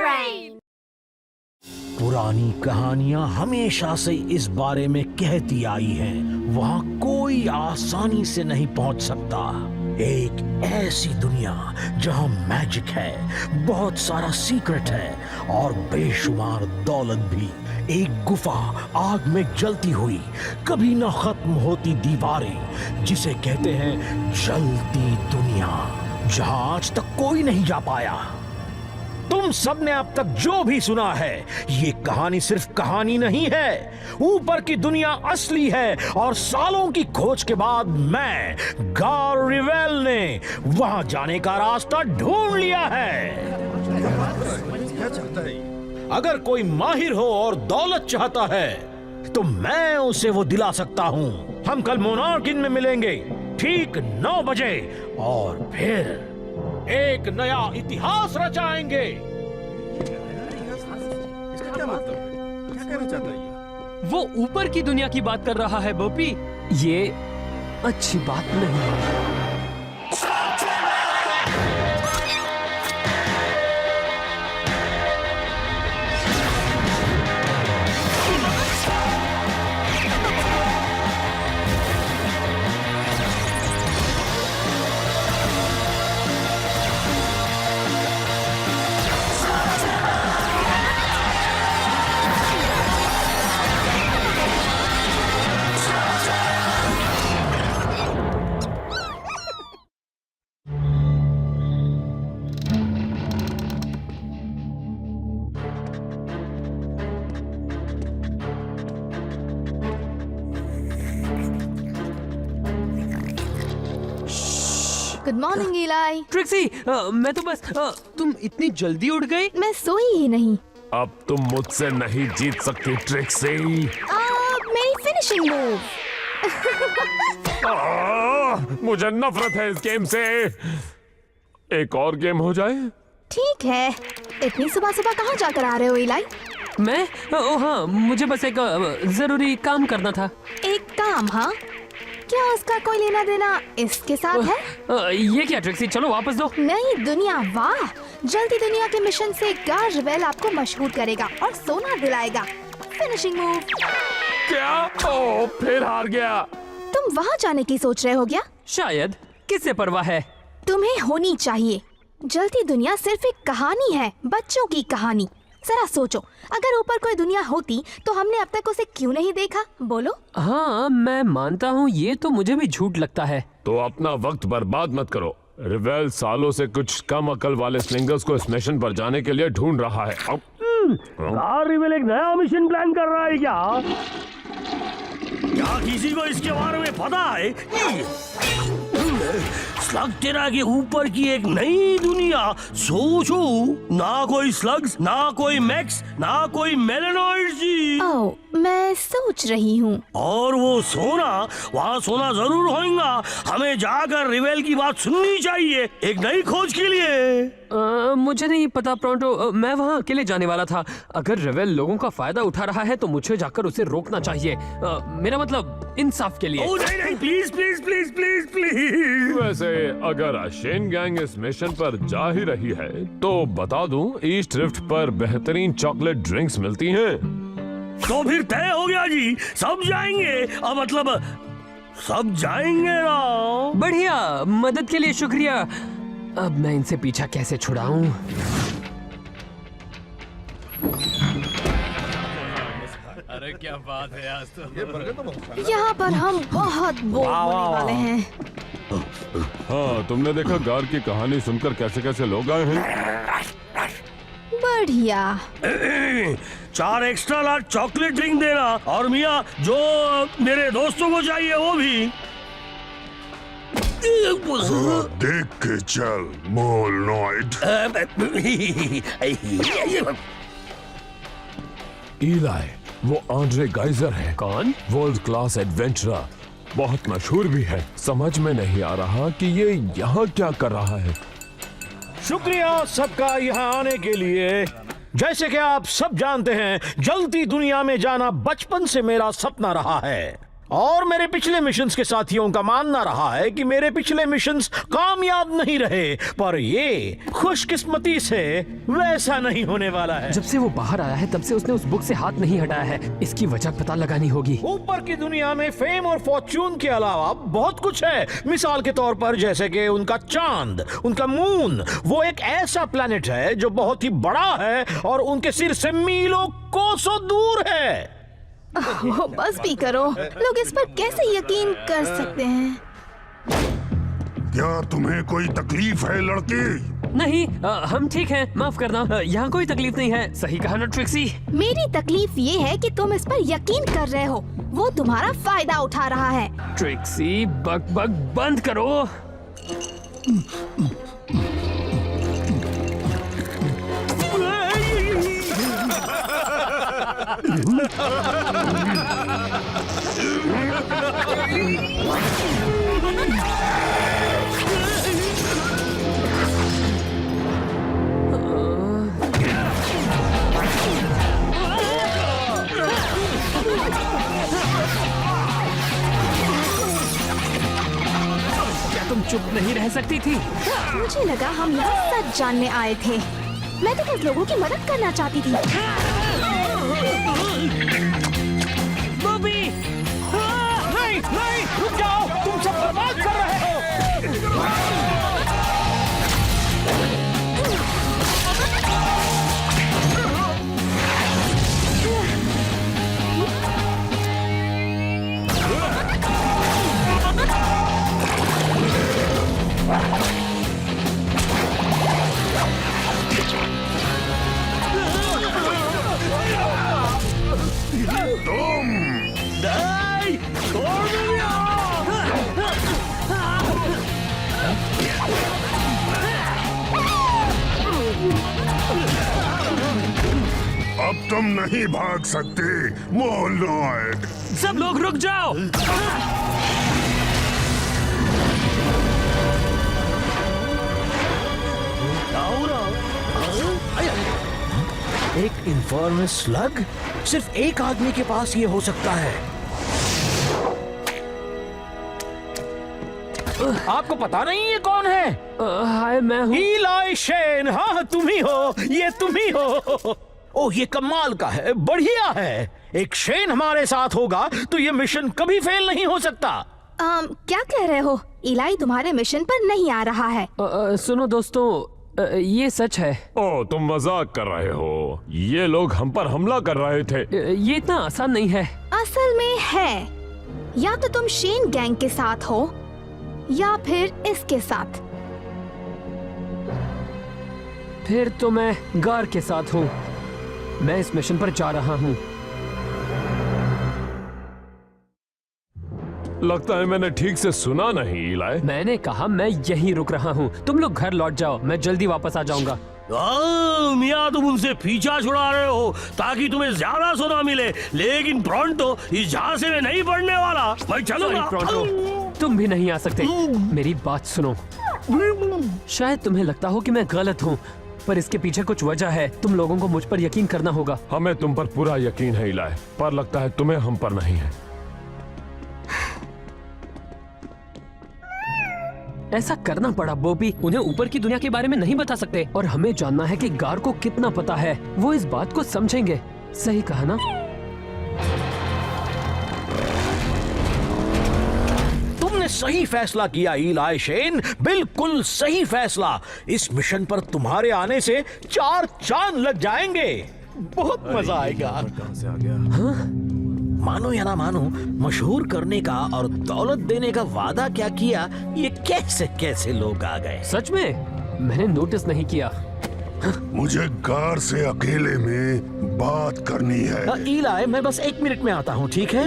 Brain. पुरानी कहानियां हमेशा से इस बारे में कहती आई हैं, वहां कोई आसानी से नहीं पहुंच सकता। एक ऐसी दुनिया जहां मैजिक है, बहुत सारा सीक्रेट है और बेशुमार दौलत भी। एक गुफा आग में जलती हुई, कभी न खत्म होती दीवारें, जिसे कहते हैं जलती दुनिया, जहां आज तक कोई नहीं जा पाया। तुम सबने अब तक जो भी सुना है, ये कहानी सिर्फ कहानी नहीं है। ऊपर की दुनिया असली है और सालों की खोज के बाद मैं गार रिवेल ने वहां जाने का रास्ता ढूंढ लिया है। अगर कोई माहिर हो और दौलत चाहता है तो मैं उसे वो दिला सकता हूं। हम कल मोनार्क इन में मिलेंगे ठीक 9 बजे और फिर एक नया इतिहास रचाएंगे। इसका क्या मतलब है? क्या कहना चाहता है ये? वो ऊपर की दुनिया की बात कर रहा है बोपी। ये अच्छी बात नहीं है। गुड मॉर्निंग इलाई। ट्रिक्सी, मैं तो बस तुम इतनी जल्दी उठ गई। मैं सोई ही नहीं। अब तुम मुझसे नहीं जीत सकती ट्रिक्सी। मेरी फिनिशिंग मूव। मुझे नफरत है इस गेम से। एक और गेम हो जाए? ठीक है। इतनी सुबह सुबह कहाँ जाकर आ रहे हो इलाई? मैं हाँ, मुझे बस एक जरूरी काम करना था। एक काम? हाँ, क्या उसका कोई लेना देना इसके साथ है? ये क्या ट्रिक्सी, चलो वापस दो। नई दुनिया, वाह! जल्दी दुनिया के मिशन से गार रिवेल आपको मशहूर करेगा और सोना दिलाएगा। Finishing move. क्या? ओ, फिर हार गया। तुम वहाँ जाने की सोच रहे हो क्या? शायद। किससे परवाह है? तुम्हें होनी चाहिए। जलती दुनिया सिर्फ एक कहानी है, बच्चों की कहानी। जरा सोचो, अगर ऊपर कोई दुनिया होती तो हमने अब तक उसे क्यों नहीं देखा? बोलो। हाँ, मैं मानता हूँ, ये तो मुझे भी झूठ लगता है। तो अपना वक्त बर्बाद मत करो। रिवेल सालों से कुछ कम अकल वाले स्लिंगर्स को इस मिशन पर जाने के लिए ढूंढ रहा है। गार रिवेल एक नया मिशन प्लान कर रहा है क्या? क्या किसी को इसके बारे में पता है? स्लग तेरा के ऊपर की एक नई दुनिया। सोचो, ना कोई स्लग्स, ना कोई मैक्स, ना कोई मेलेनॉइड्स जी। ओह, मैं सोच रही हूँ। और वो सोना, वहाँ सोना जरूर होगा। हमें जाकर रिवेल की बात सुननी चाहिए एक नई खोज के लिए। मुझे नहीं पता प्रोंटो, मैं वहाँ अकेले जाने वाला था। अगर रिवेल लोगों का फायदा उठा रहा है तो मुझे जाकर उसे रोकना चाहिए। मेरा मतलब इंसाफ के लिए। ओ नहीं नहीं, please please please please please. वैसे अगर अशेन गैंग इस मिशन पर जा ही रही है तो बता दूं, ईस्ट रिफ्ट पर बेहतरीन चॉकलेट ड्रिंक्स मिलती हैं। तो फिर तय हो गया जी, सब जाएंगे। मतलब सब जाएंगे ना? बढ़िया, मदद के लिए शुक्रिया। अब मैं इनसे पीछा कैसे छुड़ाऊं? अरे क्या बात है, आज तो ये बर्गर तो बहुत यहाँ पर हम बहुत बोर होने वाले हैं। हाँ, तुमने देखा गार की कहानी सुनकर कैसे कैसे लोग आए हैं। बढ़िया। 4 एक्स्ट्रा लार्ज चॉकलेट ड्रिंक देना, और मियाँ जो मेरे दोस्तों को चाहिए वो भी। देख के चल मोलनॉइड। इलाई, वो आंद्रे गाइजर है। कौन? वर्ल्ड क्लास एडवेंचरर, बहुत मशहूर भी है। समझ में नहीं आ रहा कि ये यहाँ क्या कर रहा है। शुक्रिया सबका यहाँ आने के लिए। जैसे कि आप सब जानते हैं, जलती दुनिया में जाना बचपन से मेरा सपना रहा है। और मेरे पिछले मिशंस के साथियों का मानना रहा है कि मेरे पिछले मिशंस कामयाब नहीं रहे, पर ये खुशकिस्मती से वैसा नहीं होने वाला है। जब से वो बाहर आया है तब से उसने उस बुक से हाथ नहीं हटाया है। इसकी वजह पता लगानी होगी। ऊपर की दुनिया में फेम और फॉर्च्यून के अलावा बहुत कुछ है। मिसाल के तौर पर जैसे कि उनका चांद, उनका मून, वो एक ऐसा प्लेनेट है जो बहुत ही बड़ा है और उनके सिर से मीलों कोसों दूर है। ओह, बस भी करो। लोग इस पर कैसे यकीन कर सकते हैं? क्या तुम्हें कोई तकलीफ है लड़की? नहीं, हम ठीक हैं। माफ करना, यहाँ कोई तकलीफ नहीं है। सही कहा ना ट्रिक्सी? मेरी तकलीफ ये है कि तुम इस पर यकीन कर रहे हो। वो तुम्हारा फायदा उठा रहा है। ट्रिक्सी, बक बक बंद करो। क्या तुम चुप नहीं रह सकती थी? मुझे लगा हम यहाँ सच जानने आए थे। मैं तो कुछ लोगों की मदद करना चाहती थी। बॉबी! नहीं नहीं, रुक जाओ, तुम सब बर्बाद कर रहे हो। अब तुम नहीं भाग सकते मोलनॉइड। सब लोग रुक जाओ। एक इन्फॉर्मस स्लग? सिर्फ एक आदमी के पास ये हो सकता है। आपको पता नहीं ये कौन है? हाय, मैं हूँ। इलाई शेन। हाँ, तुम ही हो, ये तुम ही हो। ओह, ये कमाल का है, बढ़िया है। एक शेन हमारे साथ होगा तो ये मिशन कभी फेल नहीं हो सकता। क्या कह रहे हो? इलाई तुम्हारे मिशन पर नहीं आ रहा है। सुनो दोस्तों, ये सच है। ओ, तुम मजाक कर रहे हो। ये लोग हम पर हमला कर रहे थे। ये इतना आसान नहीं है। असल में है। या तो तुम शेन गैंग के साथ हो या फिर इसके साथ। फिर तो मैं गार के साथ हूँ। मैं इस मिशन पर जा रहा हूँ। लगता है मैंने ठीक से सुना नहीं इलाई। मैंने कहा मैं यहीं रुक रहा हूँ। तुम लोग घर लौट जाओ, मैं जल्दी वापस आ जाऊंगा। मियाँ, तुम उनसे पीछा छुड़ा रहे हो ताकि तुम्हें ज्यादा सोना मिले, लेकिन प्रोंटो इस जहाज में नहीं पड़ने वाला। मैं चलूंगा। प्रोंटो, तुम भी नहीं आ सकते। मेरी बात सुनो। शायद तुम्हें लगता हो कि मैं गलत हूँ, पर इसके पीछे कुछ वजह है। तुम लोगों को मुझ पर यकीन करना होगा। हमें तुम पर पूरा यकीन है इलाई, पर लगता है तुम्हें हम पर नहीं है। ऐसा करना पड़ा बॉबी। उन्हें ऊपर की दुनिया के बारे में नहीं बता सकते और हमें जानना है कि गार को कितना पता है। वो इस बात को समझेंगे। सही कहा ना? तुमने सही फैसला किया इलाई शेन, बिल्कुल सही फैसला। इस मिशन पर तुम्हारे आने से 4 चांद लग जाएंगे। बहुत मजा आएगा। कहां से आ गया? मानो या ना मानो, मशहूर करने का और दौलत देने का वादा क्या किया, ये कैसे कैसे लोग आ गए। सच में मैंने नोटिस नहीं किया। मुझे गार से अकेले में बात करनी है। इलाई, मैं बस 1 मिनट में आता हूँ, ठीक है?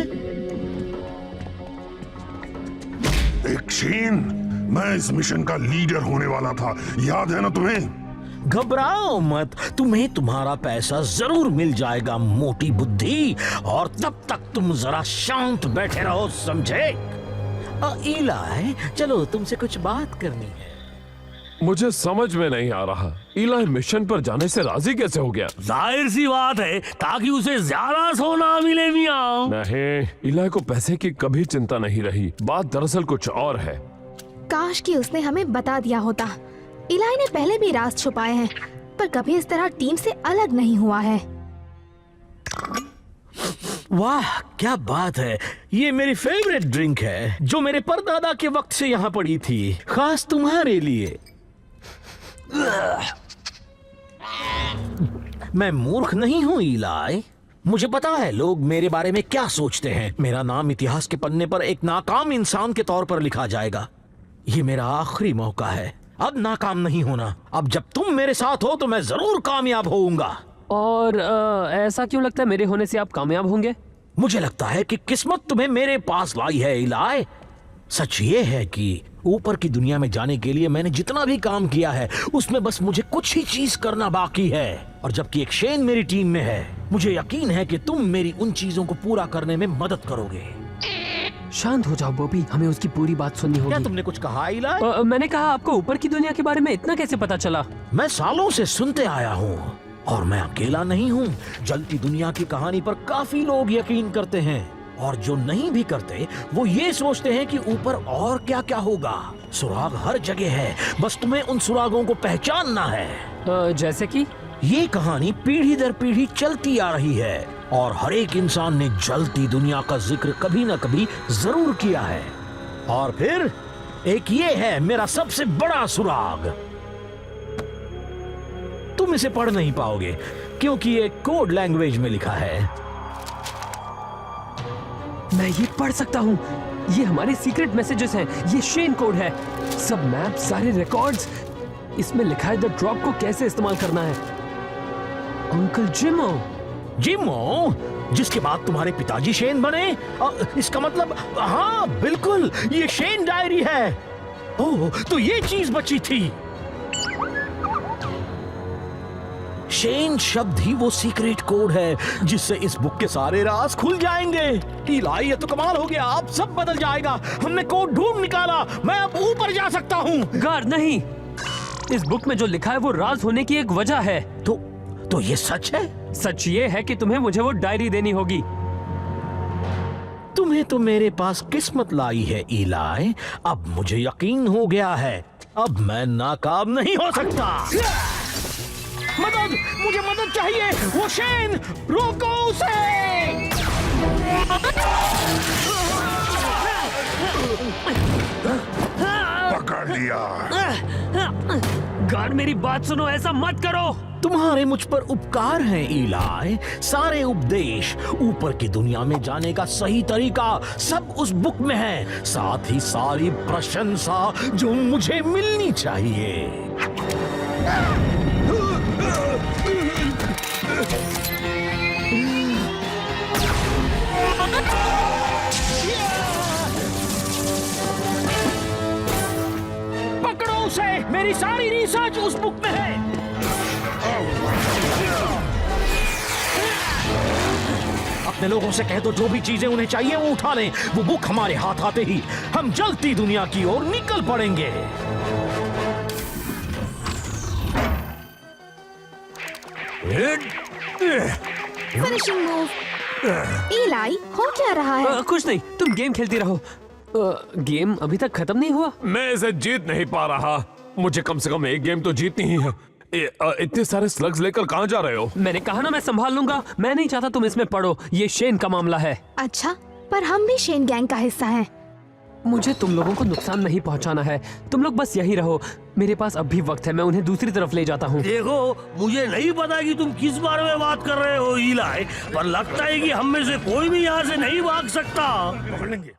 एक शेन, मैं इस मिशन का लीडर होने वाला था, याद है ना तुम्हें? घबराओ मत, तुम्हें तुम्हारा पैसा जरूर मिल जाएगा मोटी बुद्धि, और तब तक तुम जरा शांत बैठे रहो, समझे? इलाई, चलो तुमसे कुछ बात करनी है। मुझे समझ में नहीं आ रहा, इलाई मिशन पर जाने से राजी कैसे हो गया? जाहिर सी बात है, ताकि उसे ज्यादा सोना मिले मियाँ। नहीं, इलाई को पैसे की कभी चिंता नहीं रही। बात दरअसल कुछ और है। काश कि उसने हमें बता दिया होता। इलाई ने पहले भी राज छुपाए हैं, पर कभी इस तरह टीम से अलग नहीं हुआ है। वाह क्या बात है, ये मेरी फेवरेट ड्रिंक है जो मेरे परदादा के वक्त से यहाँ पड़ी थी, खास तुम्हारे लिए। मैं मूर्ख नहीं हूँ इलाई, मुझे पता है लोग मेरे बारे में क्या सोचते हैं। मेरा नाम इतिहास के पन्ने पर एक नाकाम इंसान के तौर पर लिखा जाएगा। ये मेरा आखिरी मौका है, अब नाकाम नहीं होना। अब जब तुम मेरे साथ हो तो मैं जरूर कामयाब होऊंगा। और ऐसा क्यों लगता है मेरे होने से आप कामयाब होंगे? मुझे लगता है कि किस्मत तुम्हें मेरे पास लाई है इलाई। सच ये है कि ऊपर की दुनिया में जाने के लिए मैंने जितना भी काम किया है उसमें बस मुझे कुछ ही चीज करना बाकी है। और जबकि एक शेन मेरी टीम में है, मुझे यकीन है कि तुम मेरी उन चीजों को पूरा करने में मदद करोगे। शांत हो जाओ बॉबी, हमें उसकी पूरी बात सुननी क्या होगी। तुमने कुछ कहा इलाई? मैंने कहा आपको ऊपर की दुनिया के बारे में इतना कैसे पता चला? मैं सालों से सुनते आया हूँ और मैं अकेला नहीं हूँ। जलती दुनिया की कहानी पर काफी लोग यकीन करते हैं और जो नहीं भी करते वो ये सोचते हैं कि ऊपर और क्या क्या होगा। सुराग हर जगह है, बस तुम्हें उन सुरागों को पहचानना है। जैसे कि ये कहानी पीढ़ी दर पीढ़ी चलती आ रही है और हर एक इंसान ने जलती दुनिया का जिक्र कभी न कभी जरूर किया है। और फिर एक ये है मेरा सबसे बड़ा सुराग। तुम इसे पढ़ नहीं पाओगे क्योंकि ये कोड लैंग्वेज में लिखा है। मैं ये पढ़ सकता हूँ। ये हमारे सीक्रेट मैसेजेस हैं। ये शेन कोड है। सब मैप, सारे रिकॉर्ड्स, इसमें लिखा है द ड्रॉप को कैसे इस्तेमाल करना है। अंकल जिमो। जिमो, जिसके बाद तुम्हारे पिताजी शेन बने? इसका मतलब हाँ बिल्कुल, ये शेन डायरी है। ओह, तो ये चीज बची थी। शेन शब्द ही वो सीक्रेट कोड है जिससे इस बुक के सारे राज खुल जाएंगे। इलाई, ये तो कमाल हो गया, अब सब बदल जाएगा। हमने कोड ढूंढ निकाला, मैं अब ऊपर जा सकता हूँ। गार्ड नहीं, इस बुक में जो लिखा है वो राज होने की एक वजह है। तो ये सच है? सच ये है कि तुम्हें मुझे वो डायरी देनी होगी। तुम्हें तो मेरे पास किस्मत लाई है इलाई, अब मुझे यकीन हो गया है, अब मैं नाकाम नहीं हो सकता। मदद, मुझे मदद चाहिए। वो शेन, रोको उसे। पकड़ लिया। गार्ड मेरी बात सुनो, ऐसा मत करो। तुम्हारे मुझ पर उपकार हैं इलाई। सारे उपदेश, ऊपर की दुनिया में जाने का सही तरीका सब उस बुक में है, साथ ही सारी प्रशंसा जो मुझे मिलनी चाहिए। पकड़ो उसे, मेरी सारी रिसर्च उस बुक में है। अपने लोगों से कह दो जो भी चीजें उन्हें चाहिए वो उठा लें। वो बुक हमारे हाथ आते ही हम जलती दुनिया की ओर निकल पड़ेंगे। Finishing move. इलाई, हो क्या रहा है? कुछ नहीं, तुम गेम खेलती रहो। गेम अभी तक खत्म नहीं हुआ। मैं इसे जीत नहीं पा रहा। मुझे कम से कम एक गेम तो जीतनी ही है। इतने सारे स्लग्स लेकर कहाँ जा रहे हो? मैंने कहा ना मैं संभाल लूंगा। मैं नहीं चाहता तुम इसमें पढ़ो, ये शेन का मामला है। अच्छा, पर हम भी शेन गैंग का हिस्सा हैं। मुझे तुम लोगों को नुकसान नहीं पहुंचाना है। तुम लोग बस यही रहो, मेरे पास अब भी वक्त है। मैं उन्हें दूसरी तरफ ले जाता हूँ। देखो, मुझे नहीं पता कि तुम किस बारे में बात कर रहे हो इलाई, पर लगता है कि हम में से कोई भी यहाँ से नहीं भाग सकता। पकड़ेंगे,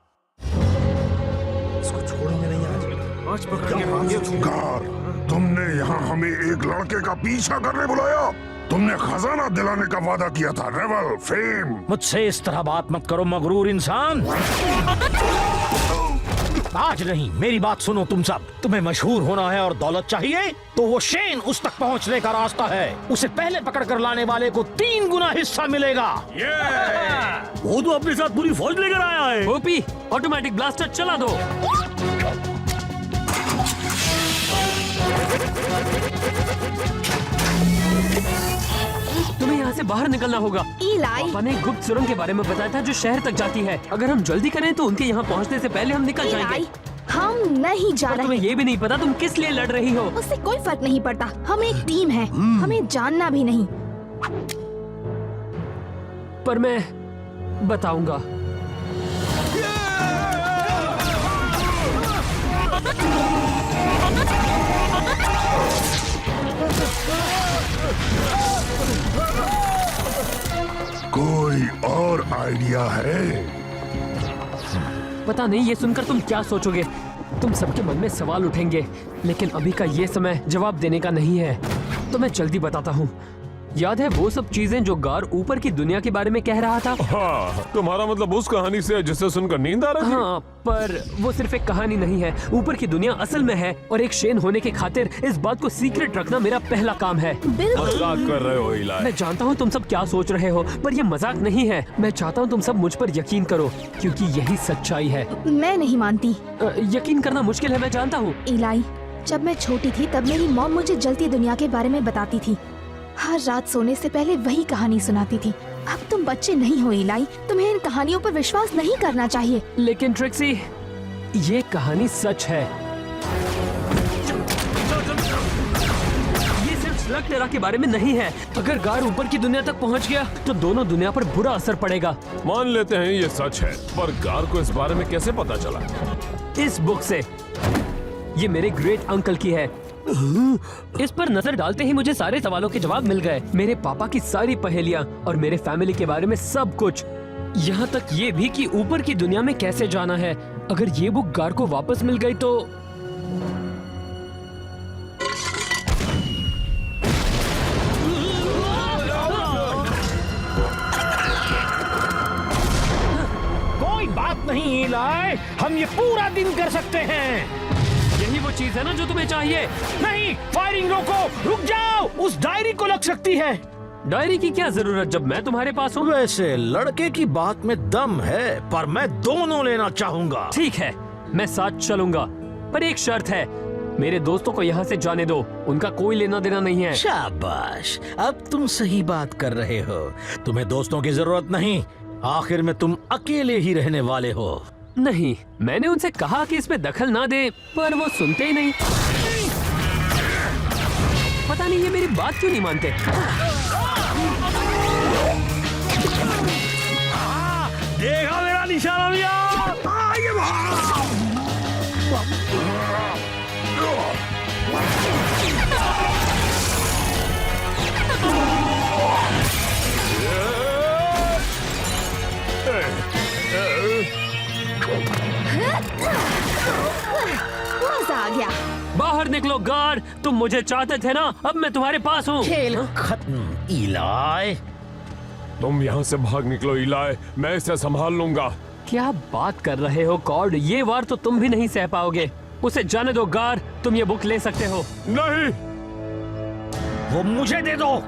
इसको छोड़ेंगे नहीं आज पकड़ेंगे। गार, तुमने यहाँ हमें एक लड़के का पीछा करने बुलाया? तुमने खजाना दिलाने का वादा किया था, रेवल, फेम। मुझसे इस तरह बात मत करो मगरूर इंसान। आज नहीं, मेरी बात सुनो तुम सब। तुम्हें मशहूर होना है और दौलत चाहिए तो वो शेन उस तक पहुंचने का रास्ता है। उसे पहले पकड़ कर लाने वाले को 3 गुना हिस्सा मिलेगा। वो तो अपने साथ पूरी फौज लेकर आया है। ओपी, ऑटोमेटिक ब्लास्टर चला दो। बाहर निकलना होगा। इलाई, पापा ने गुप्त सुरंग के बारे में बताया था जो शहर तक जाती है। अगर हम जल्दी करें तो उनके यहाँ पहुँचने से पहले हम निकल जाएंगे। इलाई, हम नहीं जा और रहे। तुम्हें ये भी नहीं पता तुम किस लिए लड़ रही हो। उससे कोई फर्क नहीं पड़ता। हम एक टीम है, हमें जानना भी नहीं। पर मैं बताऊंगा। कोई और आइडिया है? पता नहीं ये सुनकर तुम क्या सोचोगे। तुम सबके मन में सवाल उठेंगे, लेकिन अभी का ये समय जवाब देने का नहीं है। तो मैं जल्दी बताता हूँ। याद है वो सब चीजें जो गार ऊपर की दुनिया के बारे में कह रहा था? हाँ, तुम्हारा मतलब उस कहानी से जिसे सुनकर नींद आ रही थी? हाँ, पर वो सिर्फ एक कहानी नहीं है। ऊपर की दुनिया असल में है, और एक शेन होने की खातिर इस बात को सीक्रेट रखना मेरा पहला काम है। बिल्कुल। मजाक कर रहे हो इलाई? मैं जानता हूँ तुम सब क्या सोच रहे हो, पर ये मजाक नहीं है। मैं चाहता हूँ तुम सब मुझ पर यकीन करो, क्योंकि यही सच्चाई है। मैं नहीं मानती। यकीन करना मुश्किल है, मैं जानता हूँ। इलाई, जब मैं छोटी थी तब मेरी मॉम मुझे जलती दुनिया के बारे में बताती थी। हर रात सोने से पहले वही कहानी सुनाती थी। अब तुम बच्चे नहीं हो इलाई, तुम्हें इन कहानियों पर विश्वास नहीं करना चाहिए। लेकिन ट्रिक्सी, ये कहानी सच है। ये सिर्फ स्लग टेरा के बारे में नहीं है। अगर गार ऊपर की दुनिया तक पहुंच गया तो दोनों दुनिया पर बुरा असर पड़ेगा। मान लेते हैं ये सच है, पर गार को इस बारे में कैसे पता चला? इस बुक से। ये मेरे ग्रेट अंकल की है। इस पर नजर डालते ही मुझे सारे सवालों के जवाब मिल गए। मेरे पापा की सारी पहेलियां और मेरे फैमिली के बारे में सब कुछ, यहाँ तक ये भी कि ऊपर की दुनिया में कैसे जाना है। अगर ये बुक गार को वापस मिल गई तो कोई बात नहीं इलाई, हम ये पूरा दिन कर सकते हैं। यही वो चीज है ना जो तुम्हें चाहिए। नहीं, फायरिंग रोको, रुक जाओ, उस डायरी को लग सकती है। डायरी की क्या जरूरत जब मैं तुम्हारे पास हूँ? वैसे लड़के की बात में दम है, पर मैं दोनों लेना चाहूंगा। ठीक है, मैं साथ चलूंगा, पर एक शर्त है। मेरे दोस्तों को यहाँ से जाने दो, उनका कोई लेना देना नहीं है। शाबाश, अब तुम सही बात कर रहे हो। तुम्हें दोस्तों की जरूरत नहीं, आखिर में तुम अकेले ही रहने वाले हो। नहीं, मैंने उनसे कहा कि इसमें दखल ना दे, पर वो सुनते ही नहीं। पता नहीं ये मेरी बात क्यों नहीं मानते। देखा मेरा निशाना भैया? मजा आ गया। बाहर निकलो गार, तुम मुझे चाहते थे ना, अब मैं तुम्हारे पास हूँ। खेल खत्म इलाई। तुम यहाँ से भाग निकलो इलाई, मैं इसे संभाल लूंगा। क्या बात कर रहे हो कॉर्ड? ये वार तो तुम भी नहीं सह पाओगे। उसे जाने दो गार, तुम ये बुक ले सकते हो। नहीं, वो मुझे दे दो।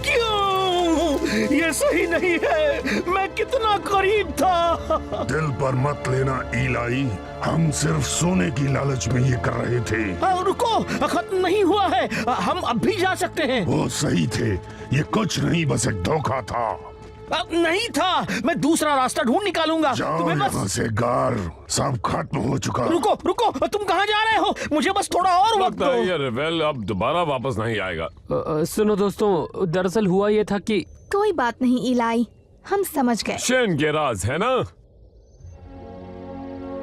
क्यों? ये सही नहीं है। मैं कितना करीब था। दिल पर मत लेना इलाई, हम सिर्फ सोने की लालच में ये कर रहे थे। रुको, खत्म नहीं हुआ है, हम अब भी जा सकते हैं। वो सही थे, ये कुछ नहीं, बस एक धोखा था। नहीं था, मैं दूसरा रास्ता ढूंढ निकालूंगा। जाओ तुम्हें बस यहाँ से गार, सब खत्म हो चुका। रुको रुको, तुम कहाँ जा रहे हो? मुझे बस थोड़ा और वक्त लगता है दो। ये रेबेल अब दोबारा वापस नहीं आएगा। सुनो दोस्तों, दरअसल हुआ ये था कि कोई बात नहीं इलाई, हम समझ गए। शेन के राज है ना?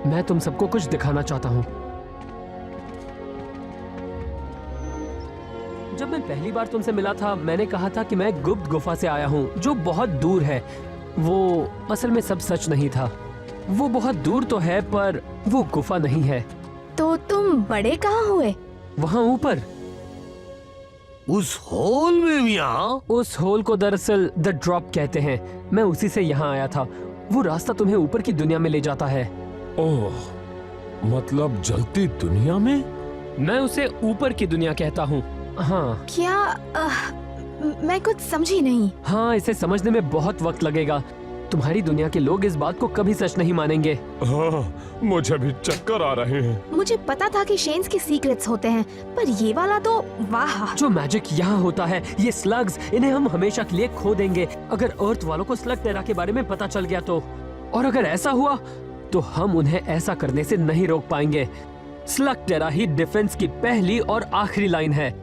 मैं तुम सबको कुछ दिखाना चाहता हूँ। जब मैं पहली बार तुमसे मिला था, मैंने कहा था कि मैं गुप्त गुफा से आया हूँ जो बहुत दूर है। वो असल में सब सच नहीं था। वो बहुत दूर तो है, पर वो गुफा नहीं है। तो तुम बड़े कहाँ हुए? वहाँ ऊपर उस होल में मियां? उस होल को दरअसल द ड्रॉप कहते हैं। मैं उसी से यहाँ आया था। वो रास्ता तुम्हें ऊपर की दुनिया में ले जाता है। ओह, मतलब जलती दुनिया में? मैं उसे ऊपर की दुनिया कहता हूँ। हाँ क्या मैं कुछ समझी नहीं। हाँ, इसे समझने में बहुत वक्त लगेगा। तुम्हारी दुनिया के लोग इस बात को कभी सच नहीं मानेंगे। हाँ, मुझे भी चक्कर आ रहे हैं। मुझे पता था कि शेन्स के सीक्रेट्स होते हैं, पर ये वाला तो वाह। जो मैजिक यहाँ होता है, ये स्लग्स, इन्हें हम हमेशा के लिए खो देंगे अगर अर्थ वालों को स्लग टेरा के बारे में पता चल गया तो। और अगर ऐसा हुआ तो हम उन्हें ऐसा करने से नहीं रोक पाएंगे। स्लग टेरा ही डिफेंस की पहली और आखिरी लाइन है,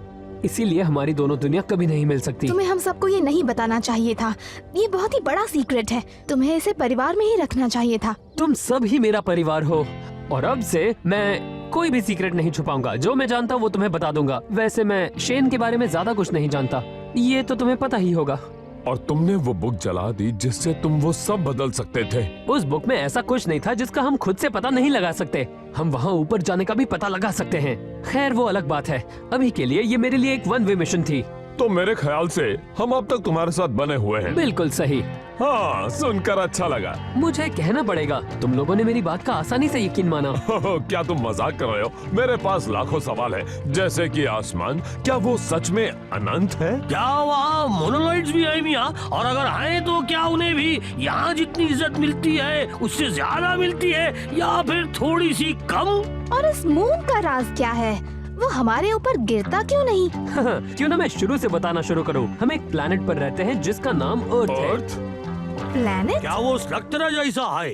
इसीलिए हमारी दोनों दुनिया कभी नहीं मिल सकती। तुम्हें हम सबको ये नहीं बताना चाहिए था। ये बहुत ही बड़ा सीक्रेट है, तुम्हें इसे परिवार में ही रखना चाहिए था। तुम सब ही मेरा परिवार हो और अब से मैं कोई भी सीक्रेट नहीं छुपाऊंगा। जो मैं जानता हूँ वो तुम्हें बता दूंगा। वैसे मैं शेन के बारे में ज्यादा कुछ नहीं जानता, ये तो तुम्हें पता ही होगा। और तुमने वो बुक जला दी जिससे तुम वो सब बदल सकते थे। उस बुक में ऐसा कुछ नहीं था जिसका हम खुद से पता नहीं लगा सकते। हम वहाँ ऊपर जाने का भी पता लगा सकते हैं। खैर वो अलग बात है, अभी के लिए ये मेरे लिए एक वन वे मिशन थी। तो मेरे ख्याल से हम अब तक तुम्हारे साथ बने हुए हैं। बिल्कुल सही। हाँ, सुनकर अच्छा लगा। मुझे कहना पड़ेगा, तुम लोगों ने मेरी बात का आसानी से यकीन माना। क्या तुम मजाक कर रहे हो? मेरे पास लाखों सवाल है, जैसे कि आसमान, क्या वो सच में अनंत है? क्या वहाँ मोनोलॉइड्स भी है मियाँ? और अगर आए तो क्या उन्हें भी यहाँ जितनी इज्जत मिलती है उससे ज्यादा मिलती है, या फिर थोड़ी सी कम? और इस मून का राज क्या है? वो हमारे ऊपर गिरता क्यों नहीं? क्यों ना मैं शुरू से बताना शुरू करूं। हम एक प्लेनेट पर रहते हैं जिसका नाम अर्थ है। अर्थ? प्लैनेट? क्या वो स्लग टेरा जैसा है?